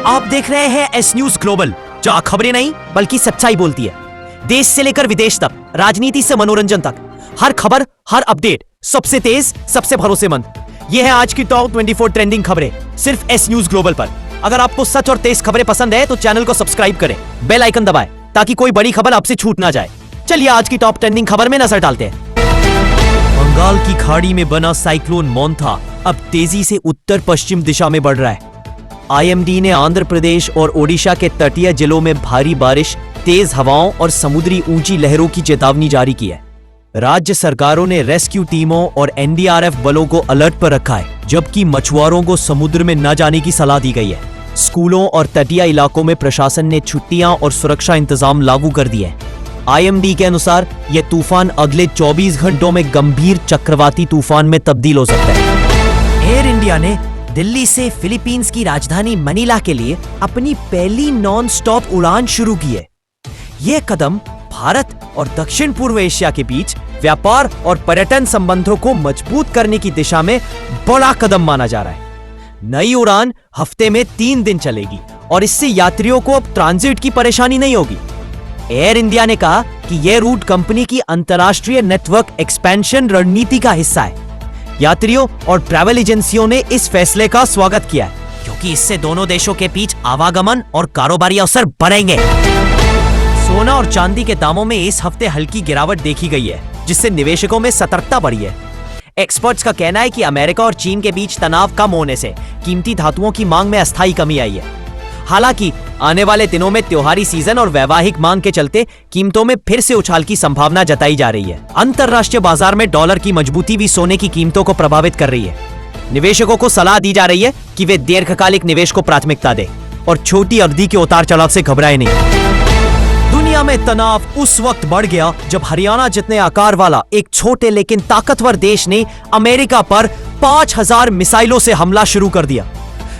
आप देख रहे हैं एस न्यूज ग्लोबल, जहां खबरें नहीं बल्कि सच्चाई बोलती है। देश से लेकर विदेश तक, राजनीति से मनोरंजन तक, हर खबर, हर अपडेट सबसे तेज, सबसे भरोसेमंद। ये है आज की टॉप 24 ट्रेंडिंग खबरें सिर्फ एस न्यूज ग्लोबल पर। अगर आपको सच और तेज खबरें पसंद है तो चैनल को सब्सक्राइब करें, बेल आइकन दबाएं ताकि कोई बड़ी खबर आपसे छूट ना जाए। चलिए आज की टॉप ट्रेंडिंग खबर में नजर डालते हैं। बंगाल की खाड़ी में बना साइक्लोन मोंथा अब तेजी से उत्तर पश्चिम दिशा में बढ़ रहा है। आईएमडी ने आंध्र प्रदेश और ओडिशा के तटीय जिलों में भारी बारिश, तेज हवाओं और समुद्री ऊंची लहरों की चेतावनी जारी की है। राज्य सरकारों ने रेस्क्यू टीमों और एनडीआरएफ बलों को अलर्ट पर रखा है, जबकि मछुआरों को समुद्र में न जाने की सलाह दी गई है। स्कूलों और तटीय इलाकों में प्रशासन ने छुट्टियां और सुरक्षा इंतजाम लागू कर दिए हैं। आईएमडी के अनुसार यह तूफान अगले 24 घंटों में गंभीर चक्रवाती तूफान में तब्दील हो सकता है। एयर इंडिया ने दिल्ली से फिलीपींस की राजधानी मनीला के लिए अपनी पहली नॉन स्टॉप उड़ान शुरू की है। यह कदम भारत और दक्षिण पूर्व एशिया के बीच व्यापार और पर्यटन संबंधों को मजबूत करने की दिशा में बड़ा कदम माना जा रहा है। नई उड़ान हफ्ते में 3 दिन चलेगी और इससे यात्रियों को अब ट्रांजिट की परेशानी नहीं होगी। एयर इंडिया ने कहा कि यह रूट कंपनी की अंतर्राष्ट्रीय नेटवर्क एक्सपेंशन रणनीति का हिस्सा है। यात्रियों और ट्रैवल एजेंसियों ने इस फैसले का स्वागत किया है, क्योंकि इससे दोनों देशों के बीच आवागमन और कारोबारी अवसर बढ़ेंगे। सोना और चांदी के दामों में इस हफ्ते हल्की गिरावट देखी गई है, जिससे निवेशकों में सतर्कता बढ़ी है। एक्सपर्ट्स का कहना है कि अमेरिका और चीन के बीच तनाव कम होने से कीमती धातुओं की मांग में अस्थायी कमी आई है। हालांकि आने वाले दिनों में त्योहारी सीजन और वैवाहिक मांग के चलते कीमतों में फिर से उछाल की संभावना जताई जा रही है। अंतरराष्ट्रीय बाजार में डॉलर की मजबूती भी सोने की कीमतों को प्रभावित कर रही है। निवेशकों को सलाह दी जा रही है कि वे दीर्घकालिक निवेश को प्राथमिकता दें और छोटी अवधि के उतार चढ़ाव से घबराएं नहीं। दुनिया में तनाव उस वक्त बढ़ गया जब हरियाणा जितने आकार वाला एक छोटे लेकिन ताकतवर देश ने अमेरिका पर 5000 मिसाइलों से हमला शुरू कर दिया।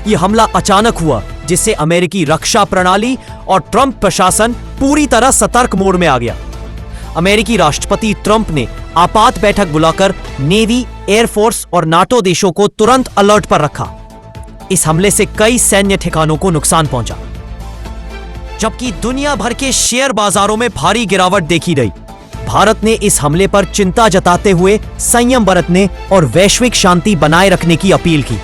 यह हमला अचानक हुआ, जिससे अमेरिकी रक्षा प्रणाली और ट्रंप प्रशासन पूरी तरह सतर्क मोड में आ गया। अमेरिकी राष्ट्रपति ट्रंप ने आपात बैठक बुलाकर नेवी, एयरफोर्स और नाटो देशों को तुरंत अलर्ट पर रखा। इस हमले से कई सैन्य ठिकानों को नुकसान पहुंचा, जबकि दुनिया भर के शेयर बाजारों में भारी गिरावट देखी गई। भारत ने इस हमले पर चिंता जताते हुए संयम बरतने और वैश्विक शांति बनाए रखने की अपील की।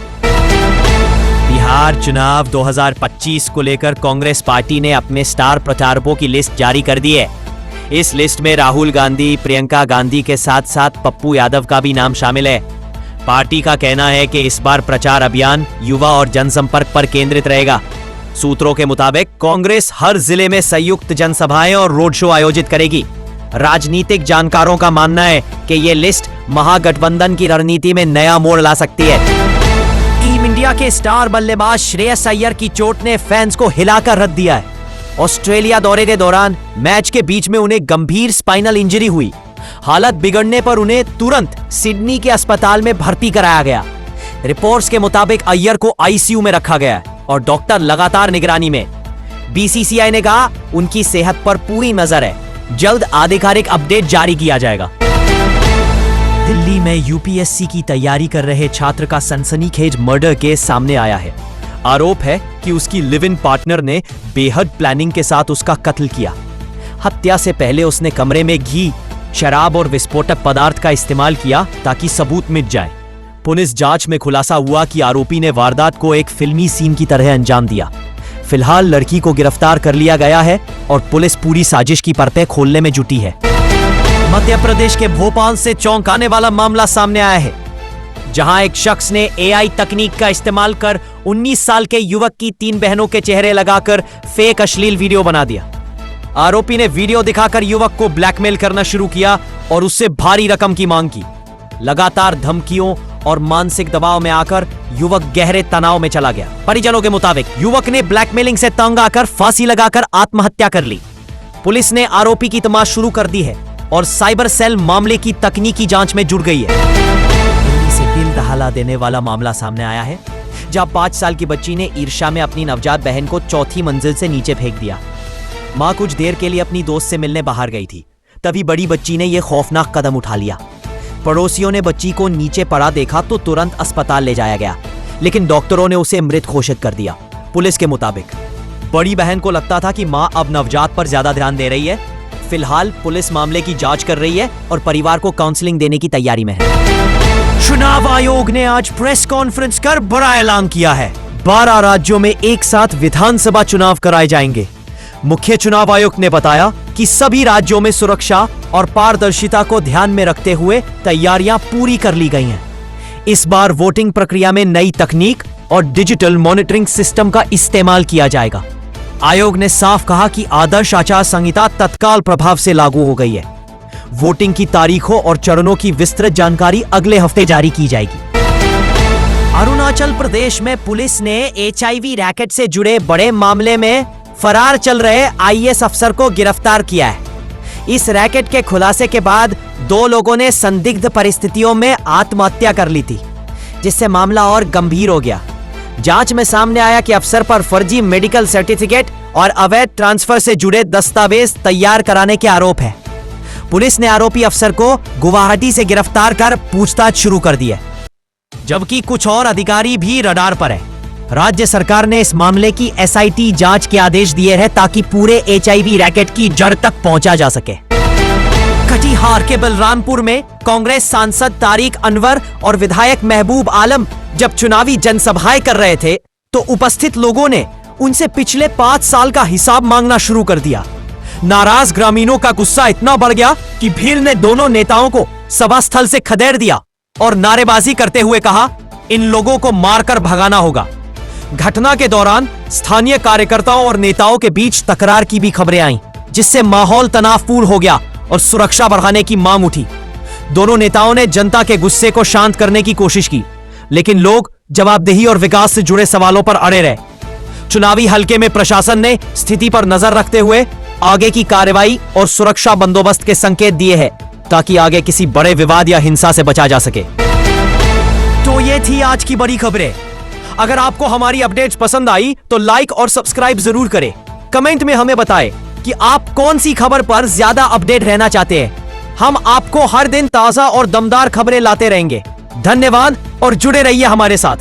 बिहार चुनाव 2025 को लेकर कांग्रेस पार्टी ने अपने स्टार प्रचारकों की लिस्ट जारी कर दी है। इस लिस्ट में राहुल गांधी, प्रियंका गांधी के साथ साथ पप्पू यादव का भी नाम शामिल है। पार्टी का कहना है कि इस बार प्रचार अभियान युवा और जनसंपर्क पर केंद्रित रहेगा। सूत्रों के मुताबिक कांग्रेस हर जिले में संयुक्त जनसभाएं और रोड शो आयोजित करेगी। राजनीतिक जानकारों का मानना है कि यह लिस्ट महागठबंधन की रणनीति में नया मोड़ ला सकती है। टीम इंडिया के स्टार बल्लेबाज श्रेयस अय्यर की चोट ने फैंस को हिलाकर रख दिया है। ऑस्ट्रेलिया दौरे के दौरान मैच के बीच में उन्हें गंभीर स्पाइनल इंजरी हुई। हालत बिगड़ने पर उन्हें तुरंत सिडनी के अस्पताल में भर्ती कराया गया। रिपोर्ट्स के मुताबिक अय्यर को आईसीयू में रखा गया है और डॉक्टर लगातार निगरानी में। बीसीसीआई ने कहा उनकी सेहत पर पूरी नजर है, जल्द आधिकारिक अपडेट जारी किया जाएगा। दिल्ली में यूपीएससी की तैयारी कर रहे छात्र का सनसनीखेज मर्डर केस सामने आया है। आरोप है कि उसकी लिव इन पार्टनर ने बेहद प्लानिंग के साथ उसका कत्ल किया। हत्या से पहले उसने कमरे में घी, शराब और विस्फोटक पदार्थ का इस्तेमाल किया ताकि सबूत मिट जाए। पुलिस जांच में खुलासा हुआ कि आरोपी ने वारदात को एक फिल्मी सीन की तरह अंजाम दिया। फिलहाल लड़की को गिरफ्तार कर लिया गया है और पुलिस पूरी साजिश की परतें खोलने में जुटी है। मध्य प्रदेश के भोपाल से चौंकाने वाला मामला सामने आया है, जहां एक शख्स ने एआई तकनीक का इस्तेमाल कर 19 साल के युवक की 3 बहनों के चेहरे लगाकर फेक अश्लील वीडियो बना दिया। आरोपी ने वीडियो दिखाकर युवक को ब्लैकमेल करना शुरू किया और उससे भारी रकम की मांग की। लगातार धमकियों और मानसिक दबाव में आकर युवक गहरे तनाव में चला गया। परिजनों के मुताबिक युवक ने ब्लैकमेलिंग से तंग आकर फांसी लगाकर आत्महत्या कर ली। पुलिस ने आरोपी की तलाश शुरू कर दी है और साइबर सेल मामले की तकनीकी जांच में जुड़ गई है। दिल्ली से दिल दहला देने वाला मामला सामने आया है, जहां 5 साल की बच्ची ने ईर्ष्या में अपनी नवजात बहन को 4थी मंजिल से नीचे फेंक दिया। मां कुछ देर के लिए अपनी दोस्त से मिलने बाहर गई थी, तभी बड़ी बच्ची ने यह खौफनाक कदम उठा लिया। पड़ोसियों ने बच्ची को नीचे पड़ा देखा तो तुरंत अस्पताल ले जाया गया, लेकिन डॉक्टरों ने उसे मृत घोषित कर दिया। पुलिस के मुताबिक बड़ी बहन को लगता था कि मां अब नवजात पर ज्यादा ध्यान दे रही है। फिलहाल पुलिस मामले की जांच कर रही है और परिवार को काउंसलिंग देने की तैयारी में है। चुनाव आयोग ने आज प्रेस कॉन्फ्रेंस कर बड़ा ऐलान किया है। 12 राज्यों में एक साथ विधानसभा चुनाव कराए जाएंगे। मुख्य चुनाव आयुक्त ने बताया कि सभी राज्यों में सुरक्षा और पारदर्शिता को ध्यान में रखते हुए तैयारियां पूरी कर ली गई हैं। इस बार वोटिंग प्रक्रिया में नई तकनीक और डिजिटल मॉनिटरिंग सिस्टम का इस्तेमाल किया जाएगा। आयोग ने साफ कहा कि आदर्श आचार संहिता तत्काल प्रभाव से लागू हो गई है। वोटिंग की तारीखों और चरणों की विस्तृत जानकारी अगले हफ्ते जारी की जाएगी। अरुणाचल प्रदेश में पुलिस ने HIV रैकेट से जुड़े बड़े मामले में फरार चल रहे IAS अफसर को गिरफ्तार किया है। इस रैकेट के खुलासे के बाद 2 लोगों ने संदिग्ध परिस्थितियों में आत्महत्या कर ली थी, जिससे मामला और गंभीर हो गया। जांच में सामने आया कि अफसर पर फर्जी मेडिकल सर्टिफिकेट और अवैध ट्रांसफर से जुड़े दस्तावेज तैयार कराने के आरोप है। पुलिस ने आरोपी अफसर को गुवाहाटी से गिरफ्तार कर पूछताछ शुरू कर दी है, जबकि कुछ और अधिकारी भी रडार पर है। राज्य सरकार ने इस मामले की SIT जांच के आदेश दिए हैं ताकि पूरे HIV रैकेट की जड़ तक पहुंचा जा सके। कटिहार के बलरामपुर में कांग्रेस सांसद तारिक अनवर और विधायक महबूब आलम जब चुनावी जनसभाएं कर रहे थे तो उपस्थित लोगों ने उनसे पिछले 5 साल का हिसाब मांगना शुरू कर दिया। नाराज ग्रामीणों का गुस्सा इतना बढ़ गया कि भीड़ ने दोनों नेताओं को सभा स्थल से खदेड़ दिया और नारेबाजी करते हुए कहा, इन लोगों को मारकर भगाना होगा। घटना के दौरान स्थानीय कार्यकर्ताओं और नेताओं के बीच तकरार की भी खबरें आईं, जिससे माहौल तनावपूर्ण हो गया और सुरक्षा बढ़ाने की मांग उठी। दोनों नेताओं ने जनता के गुस्से को शांत करने की कोशिश की, लेकिन लोग जवाबदेही और विकास से जुड़े सवालों पर अड़े रहे। चुनावी हलके में प्रशासन ने स्थिति पर नजर रखते हुए आगे की कार्रवाई और सुरक्षा बंदोबस्त के संकेत दिए हैं ताकि आगे किसी बड़े विवाद या हिंसा से बचा जा सके। तो ये थी आज की बड़ी खबरें। अगर आपको हमारी अपडेट्स पसंद आई तो लाइक और सब्सक्राइब जरूर करें। कमेंट में हमें बताएं कि आप कौन सी खबर पर ज्यादा अपडेट रहना चाहते हैं। हम आपको हर दिन ताजा और दमदार खबरें लाते रहेंगे। धन्यवाद और जुड़े रहिए हमारे साथ।